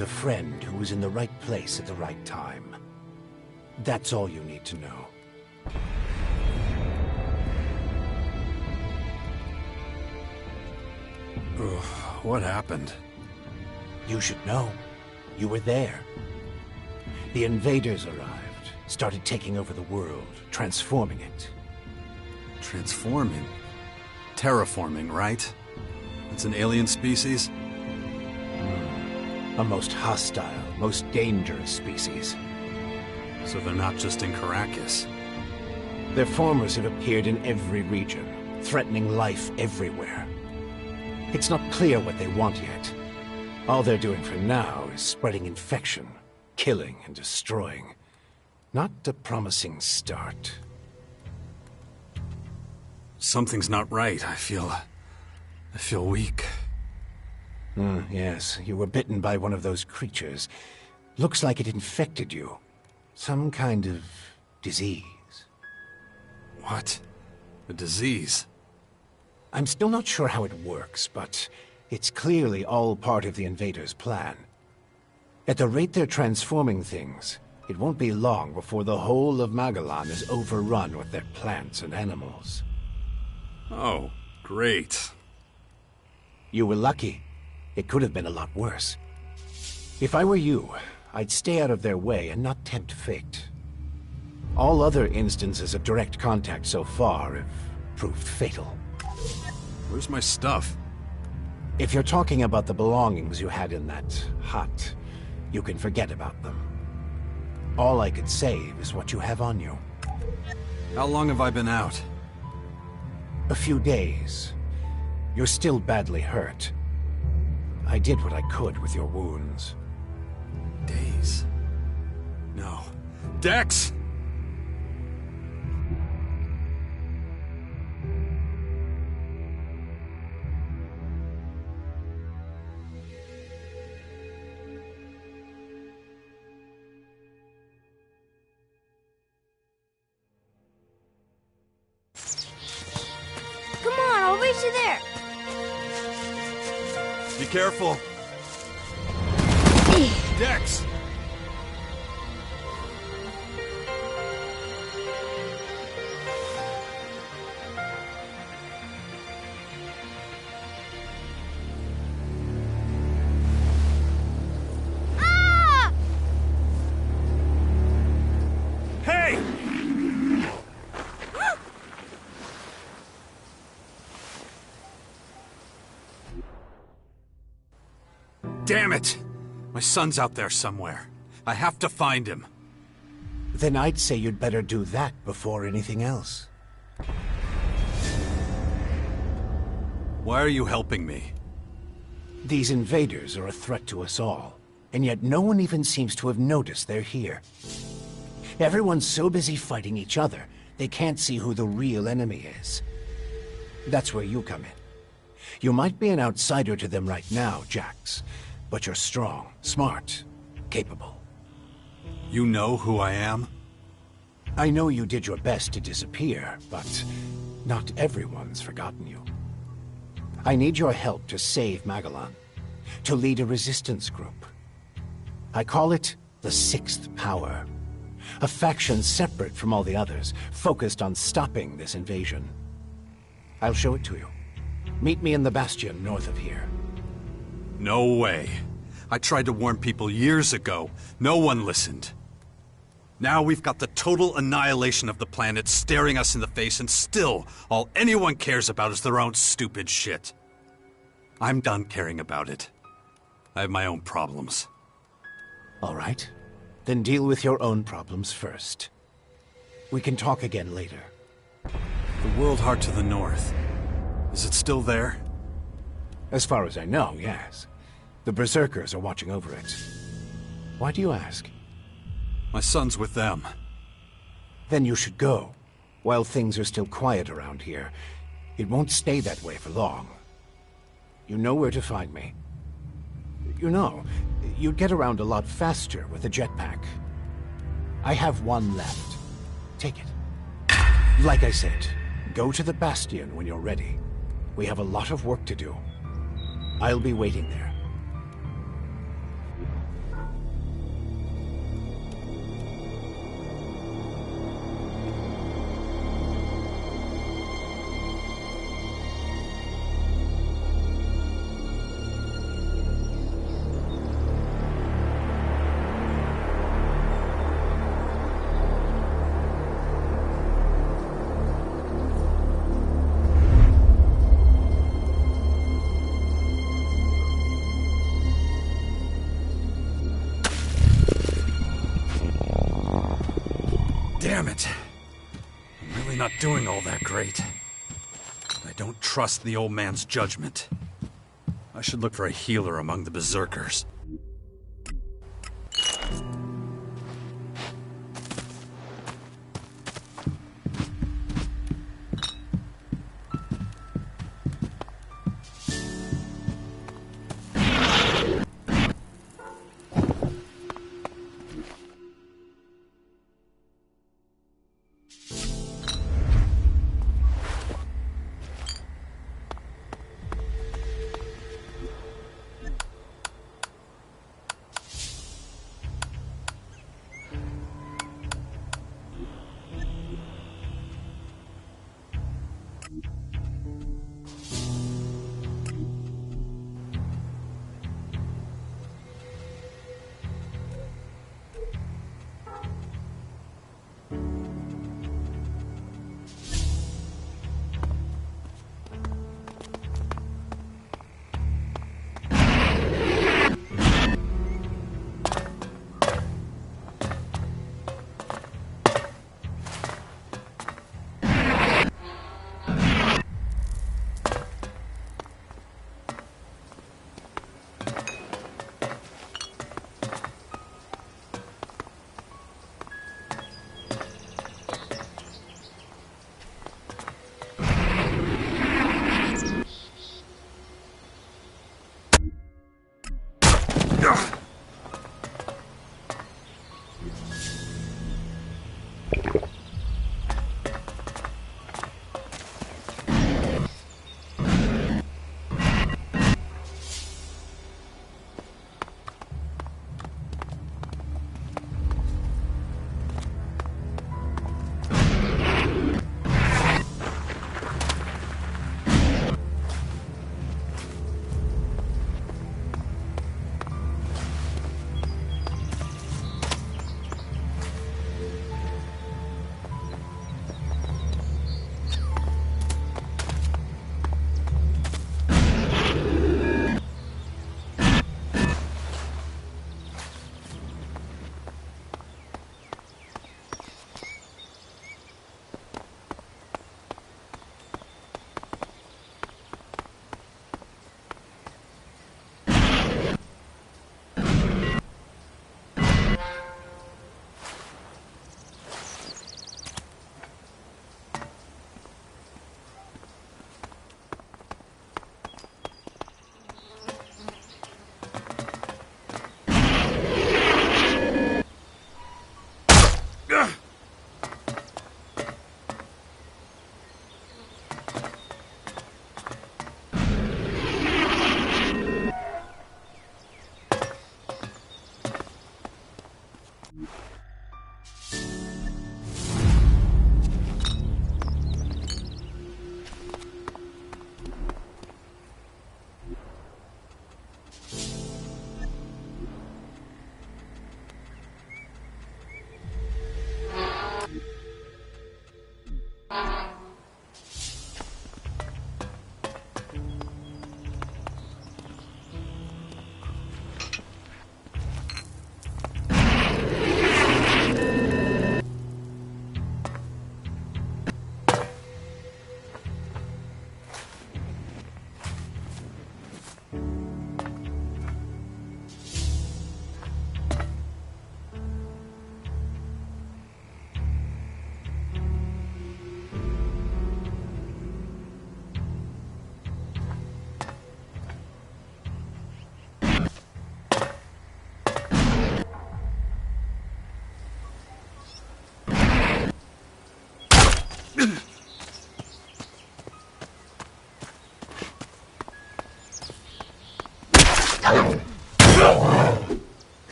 A friend who was in the right place at the right time. That's all you need to know. Ugh, what happened? You should know. You were there. The invaders arrived, started taking over the world, transforming it. Transforming? Terraforming, right? It's an alien species? A most hostile, most dangerous species. So they're not just in Caracas. Their formers have appeared in every region, threatening life everywhere. It's not clear what they want yet. All they're doing for now is spreading infection, killing and destroying. Not a promising start. Something's not right. I feel weak. Yes, you were bitten by one of those creatures. Looks like it infected you. Some kind of disease. What? A disease? I'm still not sure how it works, but it's clearly all part of the invaders' plan. At the rate they're transforming things, it won't be long before the whole of Magellan is overrun with their plants and animals. Oh, great. You were lucky. It could have been a lot worse. If I were you, I'd stay out of their way and not tempt fate. All other instances of direct contact so far have proved fatal. Where's my stuff? If you're talking about the belongings you had in that hut, you can forget about them. All I could save is what you have on you. How long have I been out? A few days. You're still badly hurt. I did what I could with your wounds. Days? No. Dex! Come on, I'll race you there. Be careful. Dex! Ah! Hey! Damn it! My son's out there somewhere. I have to find him. Then I'd say you'd better do that before anything else. Why are you helping me? These invaders are a threat to us all, and yet no one even seems to have noticed they're here. Everyone's so busy fighting each other, they can't see who the real enemy is. That's where you come in. You might be an outsider to them right now, Jax, but you're strong, smart, capable. You know who I am? I know you did your best to disappear, but not everyone's forgotten you. I need your help to save Magellan, to lead a resistance group. I call it the Sixth Power, a faction separate from all the others, focused on stopping this invasion. I'll show it to you. Meet me in the Bastion north of here. No way. I tried to warn people years ago. No one listened. Now we've got the total annihilation of the planet staring us in the face, and still, all anyone cares about is their own stupid shit. I'm done caring about it. I have my own problems. All right. Then deal with your own problems first. We can talk again later. The World Heart to the north. Is it still there? As far as I know, yes. The Berserkers are watching over it. Why do you ask? My son's with them. Then you should go. While things are still quiet around here, it won't stay that way for long. You know where to find me. You know, you'd get around a lot faster with a jetpack. I have one left. Take it. Like I said, go to the Bastion when you're ready. We have a lot of work to do. I'll be waiting there. Damn it. I'm really not doing all that great. I don't trust the old man's judgment. I should look for a healer among the berserkers.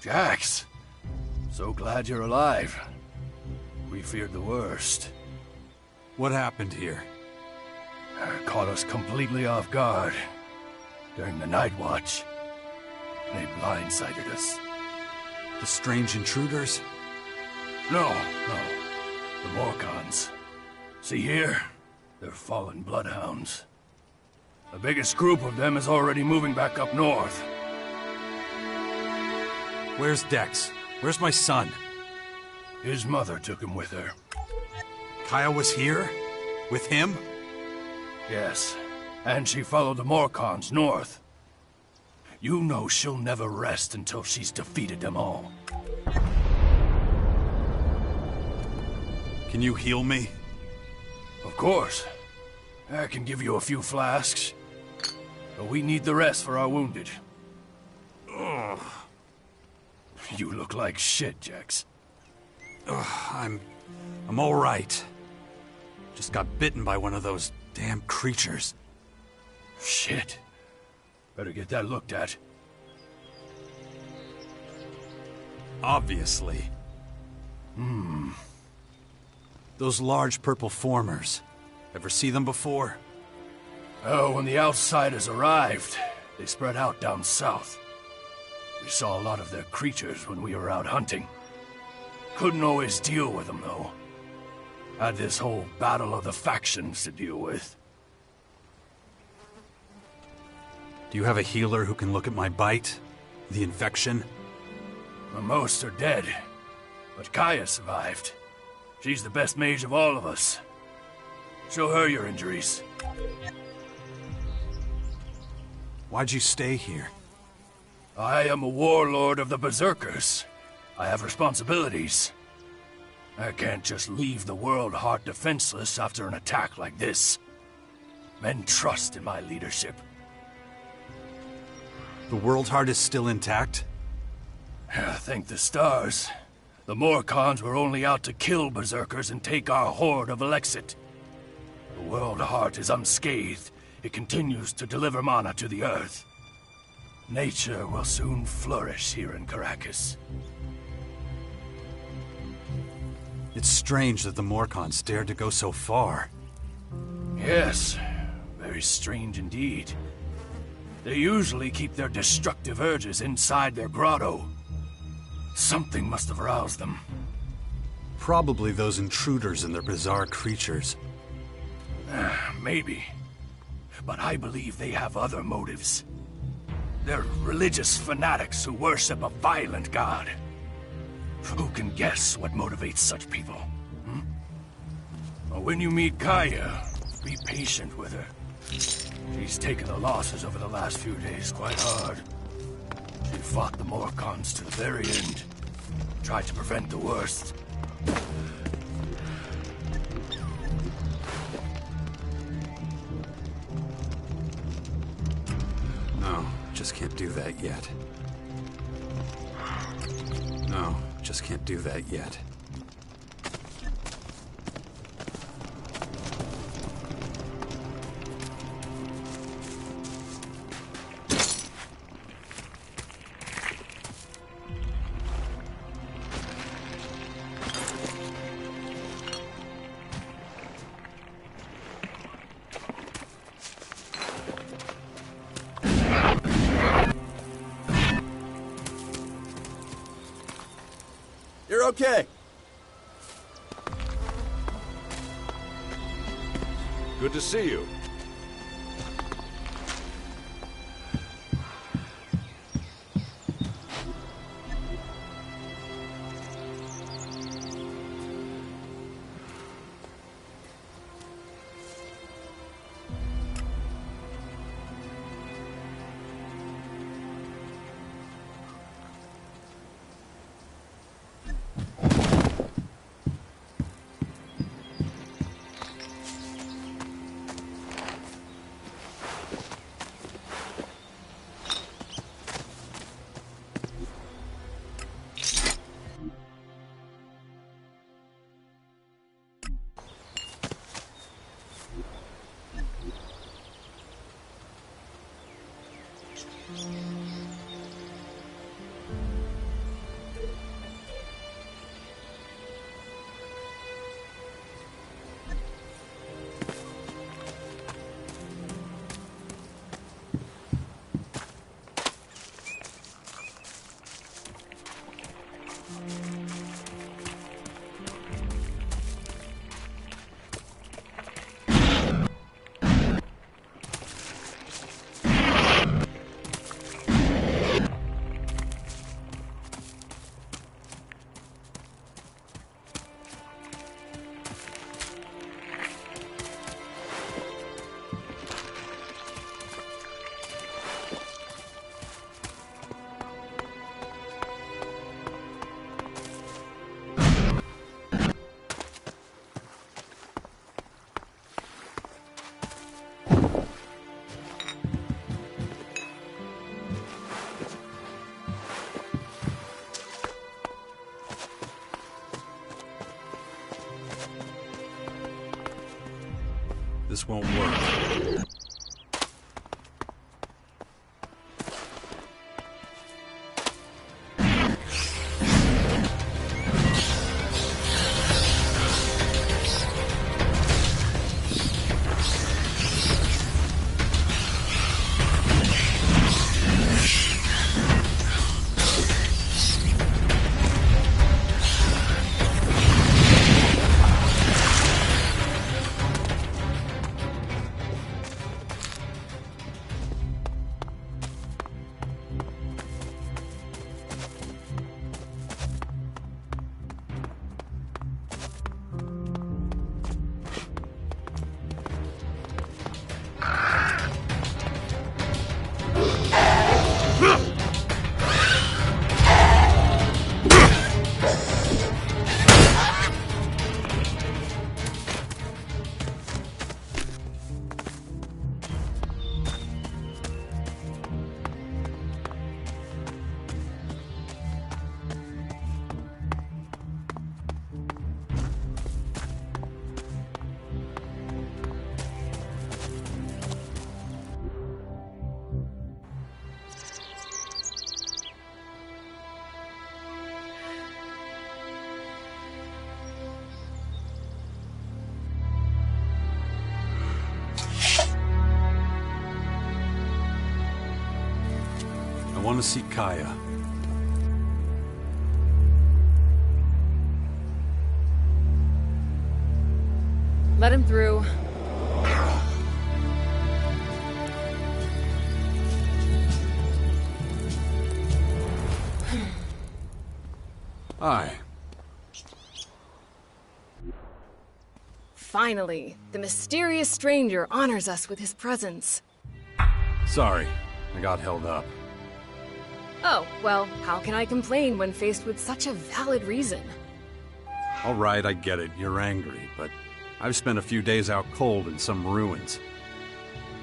Jax, so glad you're alive. We feared the worst. What happened here? Caught us completely off guard during the night watch. They blindsided us. The strange intruders? No. The Morcons. See here? They're fallen bloodhounds. The biggest group of them is already moving back up north. Where's Dex? Where's my son? His mother took him with her. Kaya was here? With him? Yes, and she followed the Morcons north. You know she'll never rest until she's defeated them all. Can you heal me? Of course. I can give you a few flasks. But we need the rest for our wounded. Ugh. You look like shit, Jax. I'm all right. Just got bitten by one of those damn creatures. Shit. Better get that looked at. Obviously. Those large purple formers. Ever see them before? Oh, when the outsiders arrived, they spread out down south. We saw a lot of their creatures when we were out hunting. Couldn't always deal with them, though. Had this whole battle of the factions to deal with. Do you have a healer who can look at my bite? The infection? Most are dead, but Kaya survived. She's the best mage of all of us. Show her your injuries. Why'd you stay here? I am a warlord of the Berserkers. I have responsibilities. I can't just leave the world heart defenseless after an attack like this. Men trust in my leadership. The World Heart is still intact? Thank the stars. The Morcons were only out to kill Berserkers and take our horde of Elex2. The World Heart is unscathed. It continues to deliver mana to the Earth. Nature will soon flourish here in Caracas. It's strange that the Morcons dared to go so far. Yes, very strange indeed. They usually keep their destructive urges inside their grotto. Something must have roused them. Probably those intruders and their bizarre creatures. Maybe. But I believe they have other motives. They're religious fanatics who worship a violent god. Who can guess what motivates such people? Well, when you meet Kaya, be patient with her. She's taken the losses over the last few days quite hard. She fought the Morcons to the very end. Tried to prevent the worst. No, just can't do that yet. No, just can't do that yet. You're okay. Good to see you. This won't work. I want to see Kaya. Let him through. Hi. Finally, the mysterious stranger honors us with his presence. Sorry, I got held up. Oh, well, how can I complain when faced with such a valid reason? All right, I get it. You're angry, but I've spent a few days out cold in some ruins.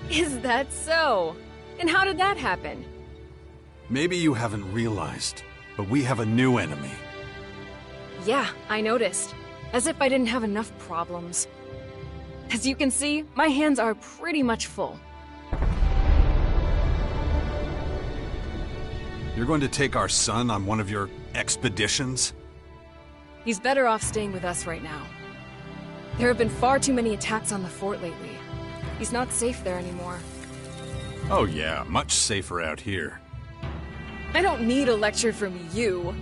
Is that so? And how did that happen? Maybe you haven't realized, but we have a new enemy. Yeah, I noticed. As if I didn't have enough problems. As you can see, my hands are pretty much full. You're going to take our son on one of your expeditions? He's better off staying with us right now. There have been far too many attacks on the fort lately. He's not safe there anymore. Oh yeah, much safer out here. I don't need a lecture from you.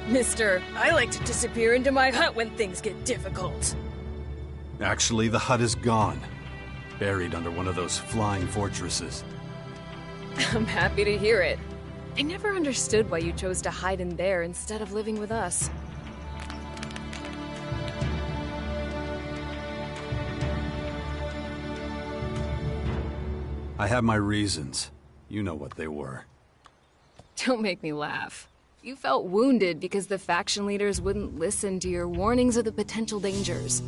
Mister, I like to disappear into my hut when things get difficult. Actually, the hut is gone. Buried under one of those flying fortresses. I'm happy to hear it. I never understood why you chose to hide in there instead of living with us. I have my reasons. You know what they were. Don't make me laugh. You felt wounded because the faction leaders wouldn't listen to your warnings of the potential dangers.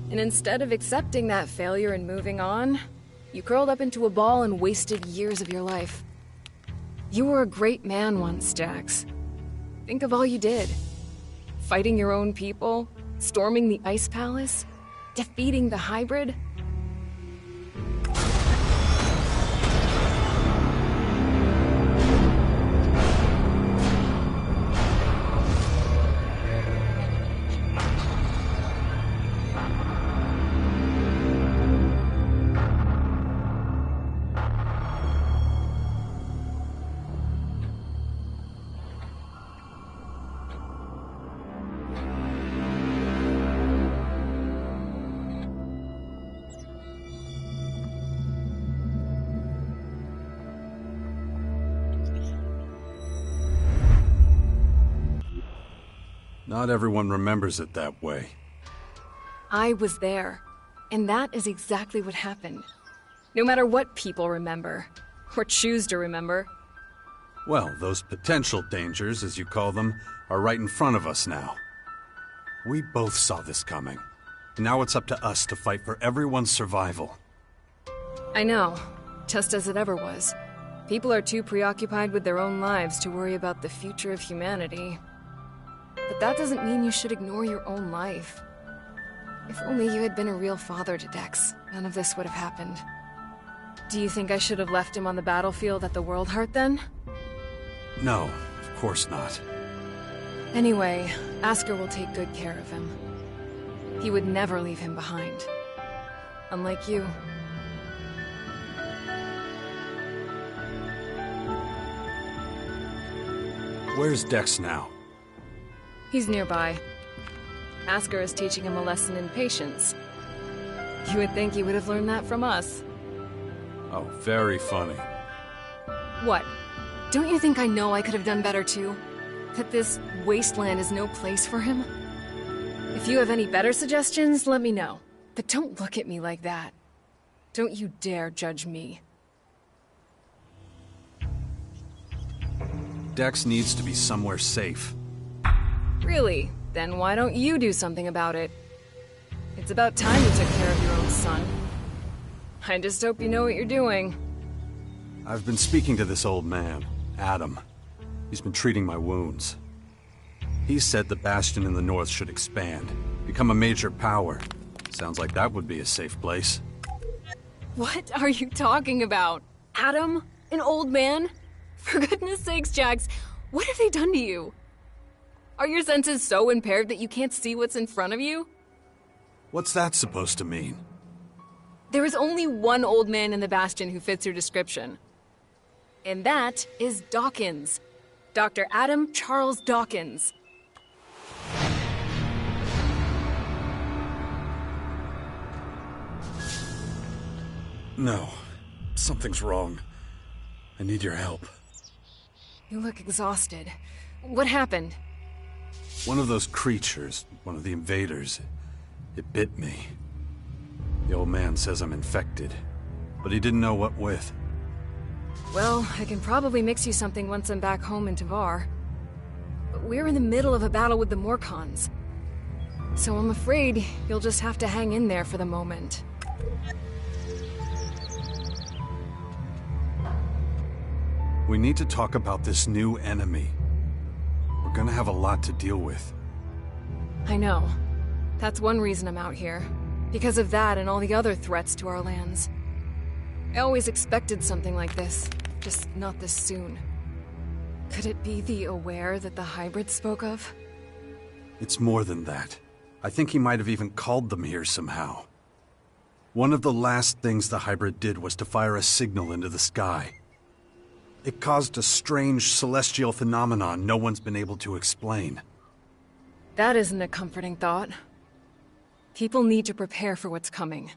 And instead of accepting that failure and moving on, you curled up into a ball and wasted years of your life. You were a great man once, Jax. Think of all you did. Fighting your own people, storming the Ice Palace, defeating the Hybrid. Not everyone remembers it that way. I was there, and that is exactly what happened. No matter what people remember, or choose to remember. Well, those potential dangers, as you call them, are right in front of us now. We both saw this coming. Now it's up to us to fight for everyone's survival. I know, just as it ever was. People are too preoccupied with their own lives to worry about the future of humanity. But that doesn't mean you should ignore your own life. If only you had been a real father to Dex, none of this would have happened. Do you think I should have left him on the battlefield at the World Heart then? No, of course not. Anyway, Asker will take good care of him. He would never leave him behind. Unlike you. Where's Dex now? He's nearby. Asker is teaching him a lesson in patience. You would think he would have learned that from us. Oh, very funny. What? Don't you think I know I could have done better too? That this wasteland is no place for him? If you have any better suggestions, let me know. But don't look at me like that. Don't you dare judge me. Dex needs to be somewhere safe. Really? Then why don't you do something about it? It's about time you took care of your own son. I just hope you know what you're doing. I've been speaking to this old man, Adam. He's been treating my wounds. He said the Bastion in the north should expand, become a major power. Sounds like that would be a safe place. What are you talking about? Adam? An old man? For goodness sakes, Jax, what have they done to you? Are your senses so impaired that you can't see what's in front of you? What's that supposed to mean? There is only one old man in the Bastion who fits your description. And that is Dawkins. Dr. Adam Charles Dawkins. No. Something's wrong. I need your help. You look exhausted. What happened? One of those creatures, one of the invaders, it bit me. The old man says I'm infected, but he didn't know what with. Well, I can probably mix you something once I'm back home in Tavar. But we're in the middle of a battle with the Morcons. So I'm afraid you'll just have to hang in there for the moment. We need to talk about this new enemy. We're gonna have a lot to deal with. I know. That's one reason I'm out here. Because of that and all the other threats to our lands. I always expected something like this, just not this soon. Could it be the Aware that the hybrid spoke of? It's more than that. I think he might have even called them here somehow. One of the last things the hybrid did was to fire a signal into the sky. It caused a strange celestial phenomenon no one's been able to explain. That isn't a comforting thought. People need to prepare for what's coming.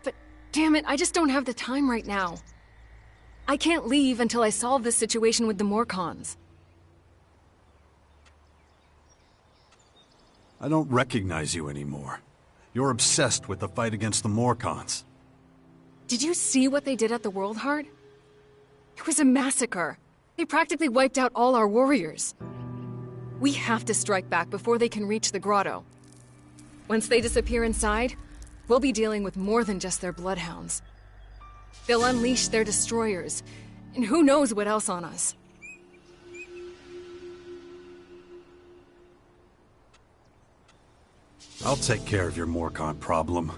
But damn it, I just don't have the time right now. I can't leave until I solve this situation with the Morcons. I don't recognize you anymore. You're obsessed with the fight against the Morcons. Did you see what they did at the World Heart? It was a massacre. They practically wiped out all our warriors. We have to strike back before they can reach the grotto. Once they disappear inside, we'll be dealing with more than just their bloodhounds. They'll unleash their destroyers, and who knows what else on us. I'll take care of your Morcon problem.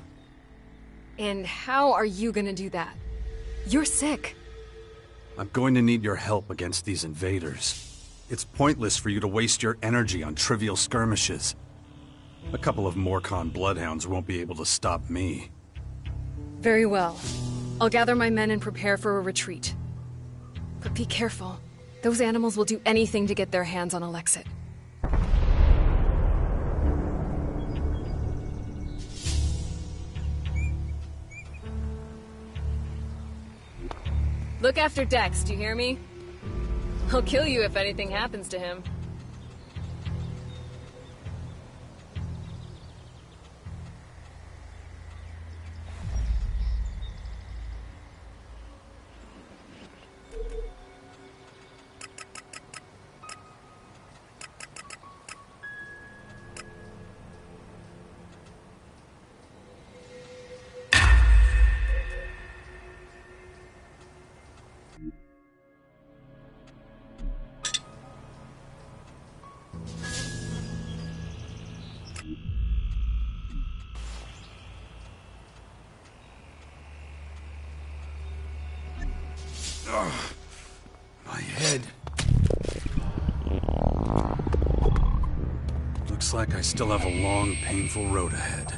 And how are you gonna do that? You're sick. I'm going to need your help against these invaders. It's pointless for you to waste your energy on trivial skirmishes. A couple of Morcon bloodhounds won't be able to stop me. Very well. I'll gather my men and prepare for a retreat. But be careful. Those animals will do anything to get their hands on Elex2. Look after Dex, do you hear me? I'll kill you if anything happens to him. Looks like I still have a long, painful road ahead.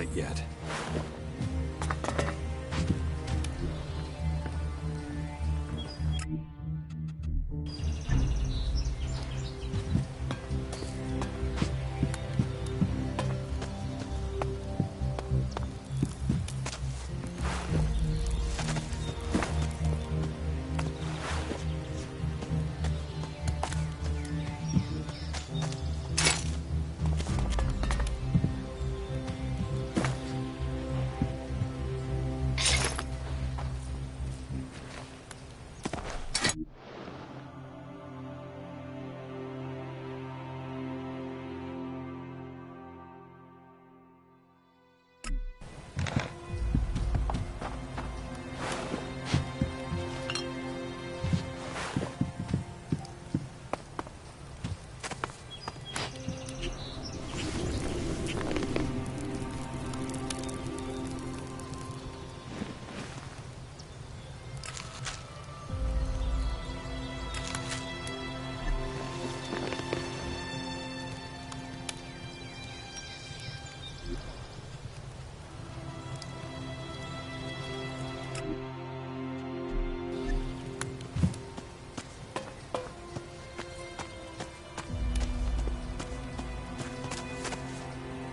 that yet.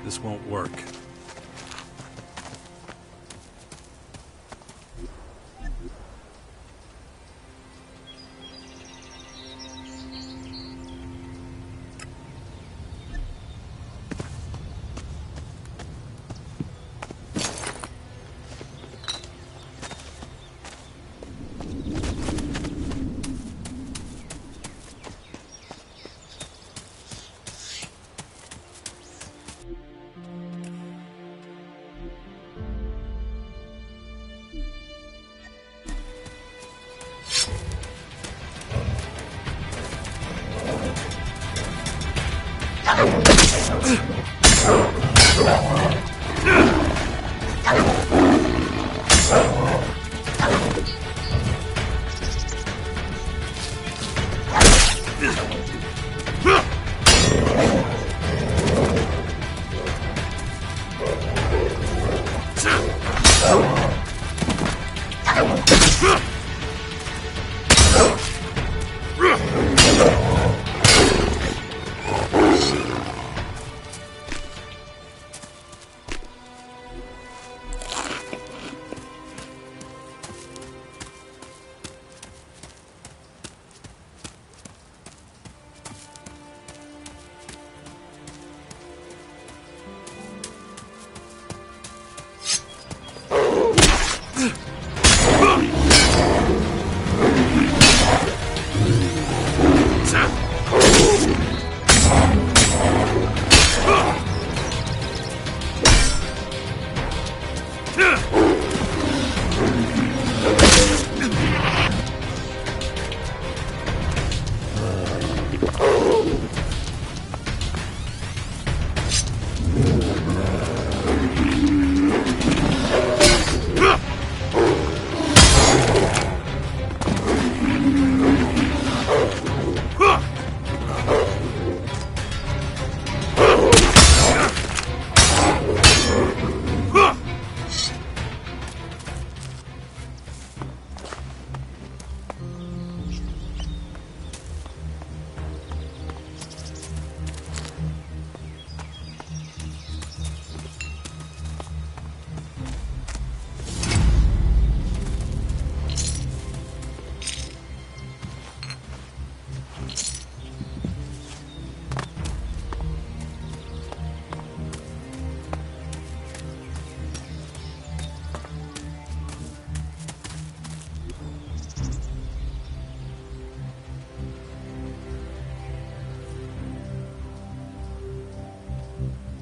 This won't work.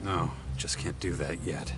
No, just can't do that yet.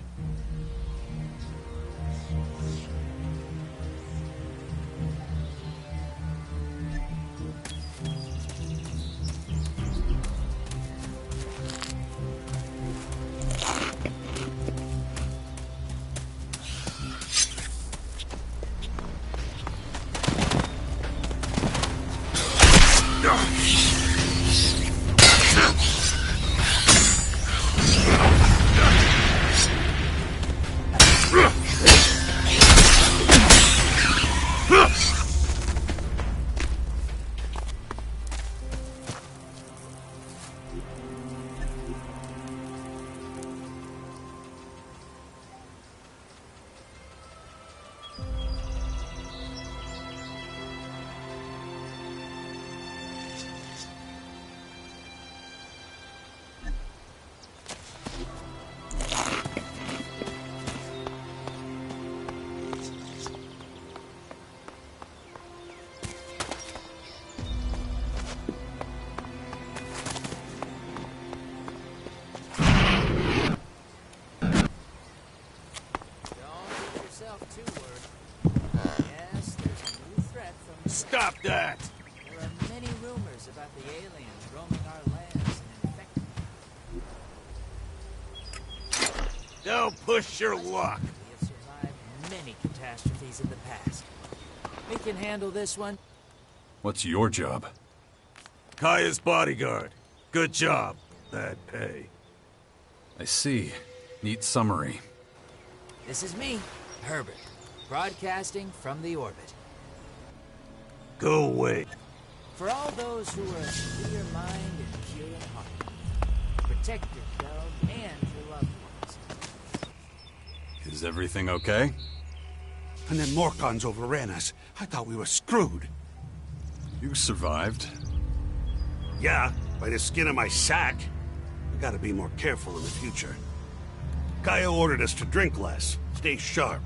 yourself too worried. Yes, there's a new threat from... Stop that! There are many rumors about the aliens roaming our lands and infecting... Don't push your luck! We have survived many catastrophes in the past. We can handle this one. What's your job? Kaya's bodyguard. Good job. Bad pay. I see. Neat summary. This is me, Herbert, broadcasting from the orbit. Go away. For all those who are clear mind and pure in heart, protect yourself and your loved ones. Is everything okay? And then Morcons overran us. I thought we were screwed. You survived. Yeah, by the skin of my sack. We gotta be more careful in the future. Kaya ordered us to drink less, stay sharp.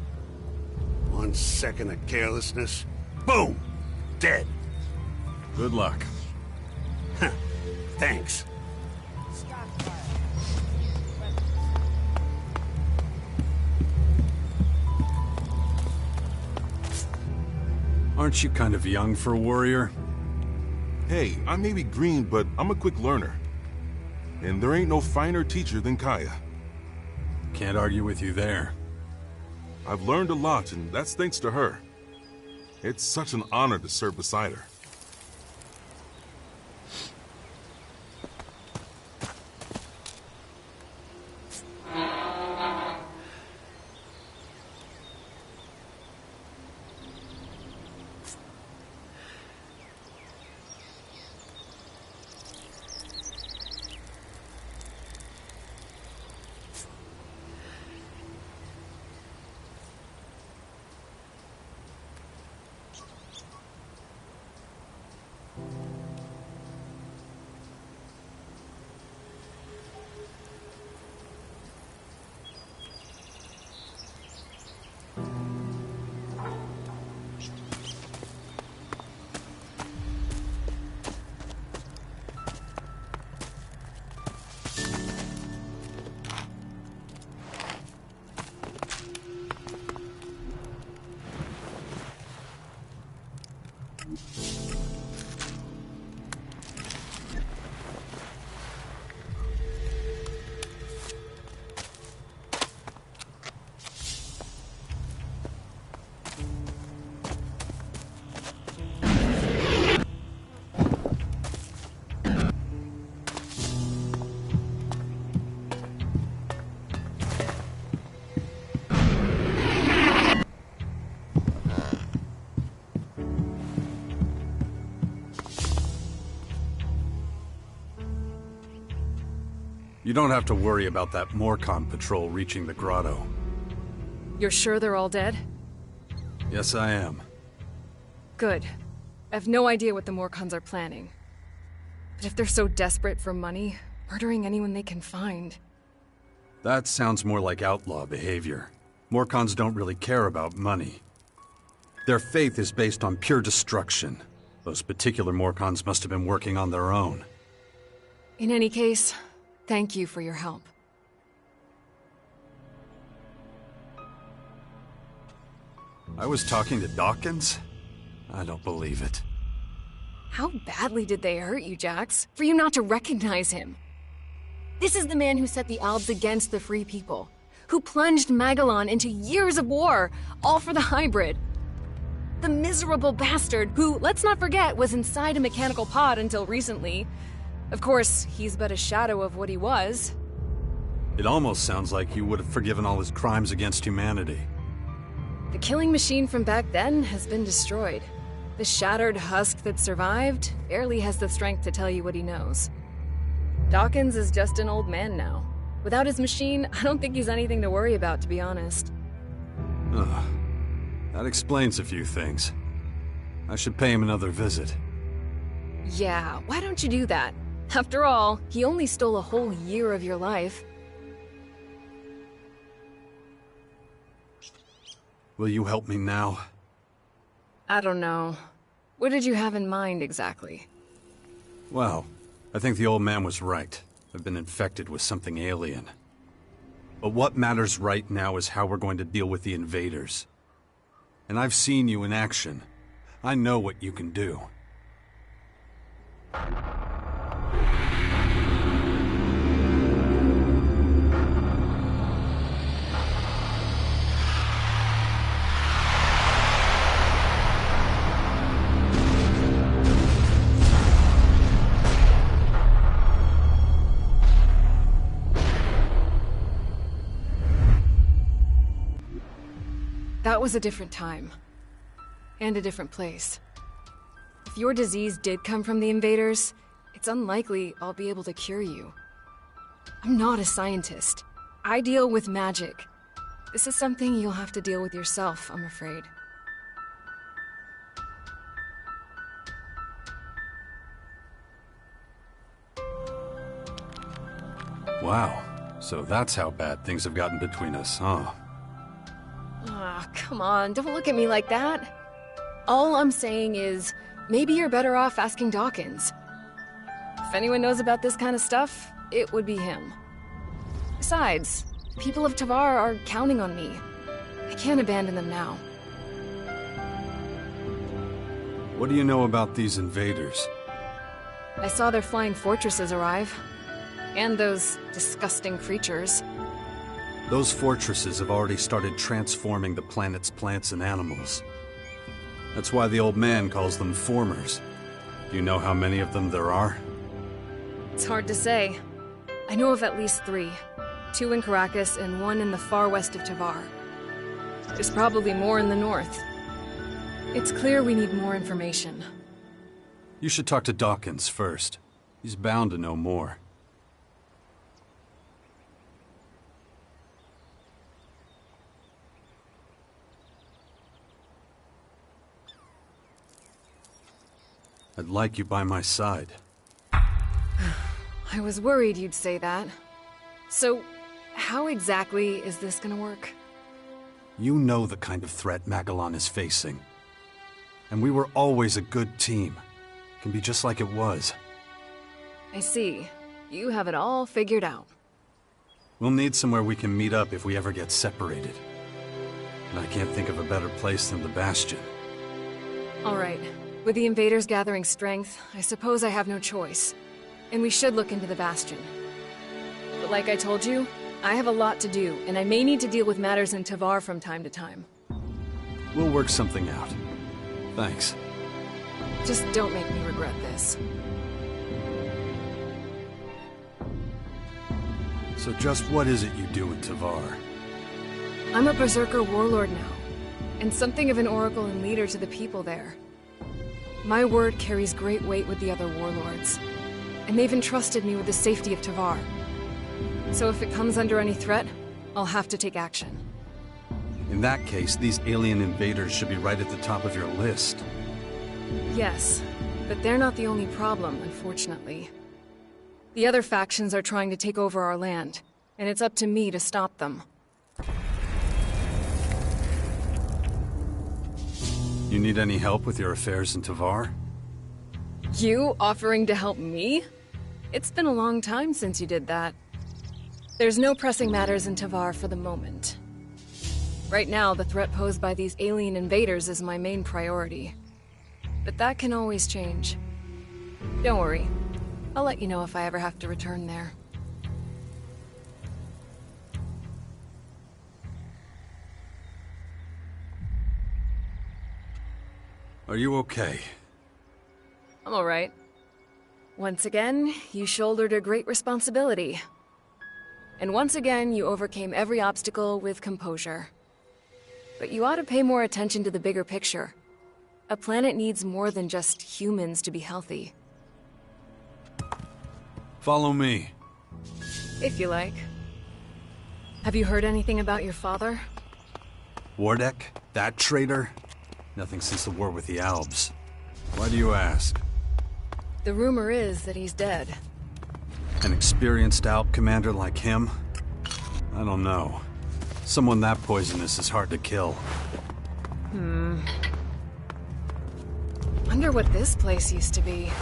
1 second of carelessness, boom! Dead. Good luck. Huh. Thanks. Aren't you kind of young for a warrior? Hey, I may be green, but I'm a quick learner. And there ain't no finer teacher than Kaya. Can't argue with you there. I've learned a lot, and that's thanks to her. It's such an honor to serve beside her. You don't have to worry about that Morcon patrol reaching the grotto. You're sure they're all dead? Yes, I am. Good. I have no idea what the Morcons are planning. But if they're so desperate for money, murdering anyone they can find... That sounds more like outlaw behavior. Morcons don't really care about money. Their faith is based on pure destruction. Those particular Morcons must have been working on their own. In any case, thank you for your help. I was talking to Dawkins? I don't believe it. How badly did they hurt you, Jax, for you not to recognize him? This is the man who set the Albs against the Free People, who plunged Magellan into years of war, all for the hybrid. The miserable bastard who, let's not forget, was inside a mechanical pod until recently. Of course, he's but a shadow of what he was. It almost sounds like you would have forgiven all his crimes against humanity. The killing machine from back then has been destroyed. The shattered husk that survived barely has the strength to tell you what he knows. Dawkins is just an old man now. Without his machine, I don't think he's anything to worry about, to be honest. Ugh. That explains a few things. I should pay him another visit. Yeah, why don't you do that? After all, he only stole a whole year of your life. Will you help me now? I don't know. What did you have in mind, exactly? Well, I think the old man was right. I've been infected with something alien. But what matters right now is how we're going to deal with the invaders. And I've seen you in action. I know what you can do. That was a different time. And a different place. If your disease did come from the invaders, it's unlikely I'll be able to cure you. I'm not a scientist. I deal with magic. This is something you'll have to deal with yourself, I'm afraid. Wow. So that's how bad things have gotten between us, huh? Ah, come on, don't look at me like that. All I'm saying is, maybe you're better off asking Dawkins. If anyone knows about this kind of stuff, it would be him. Besides, people of Tavar are counting on me. I can't abandon them now. What do you know about these invaders? I saw their flying fortresses arrive. And those disgusting creatures. Those fortresses have already started transforming the planet's plants and animals. That's why the old man calls them formers. Do you know how many of them there are? It's hard to say. I know of at least 3. 2 in Caracas and 1 in the far west of Tavar. There's probably more in the north. It's clear we need more information. You should talk to Dawkins first. He's bound to know more. I'd like you by my side. I was worried you'd say that. So, how exactly is this gonna work? You know the kind of threat Magellan is facing. And we were always a good team. It can be just like it was. I see. You have it all figured out. We'll need somewhere we can meet up if we ever get separated. And I can't think of a better place than the Bastion. All right. With the invaders gathering strength, I suppose I have no choice. And we should look into the Bastion. But like I told you, I have a lot to do, and I may need to deal with matters in Tavar from time to time. We'll work something out. Thanks. Just don't make me regret this. So just what is it you do in Tavar? I'm a Berserker warlord now, and something of an oracle and leader to the people there. My word carries great weight with the other warlords, and they've entrusted me with the safety of Tavar. So if it comes under any threat, I'll have to take action. In that case, these alien invaders should be right at the top of your list. Yes, but they're not the only problem, unfortunately. The other factions are trying to take over our land, and it's up to me to stop them. You need any help with your affairs in Tavar? You offering to help me? It's been a long time since you did that. There's no pressing matters in Tavar for the moment. Right now, the threat posed by these alien invaders is my main priority. But that can always change. Don't worry. I'll let you know if I ever have to return there. Are you okay? I'm alright. Once again, you shouldered a great responsibility. And once again, you overcame every obstacle with composure. But you ought to pay more attention to the bigger picture. A planet needs more than just humans to be healthy. Follow me. If you like. Have you heard anything about your father? Wardek? That traitor? Nothing since the war with the Albs. Why do you ask? The rumor is that he's dead. An experienced Alp commander like him? I don't know. Someone that poisonous is hard to kill. Wonder what this place used to be.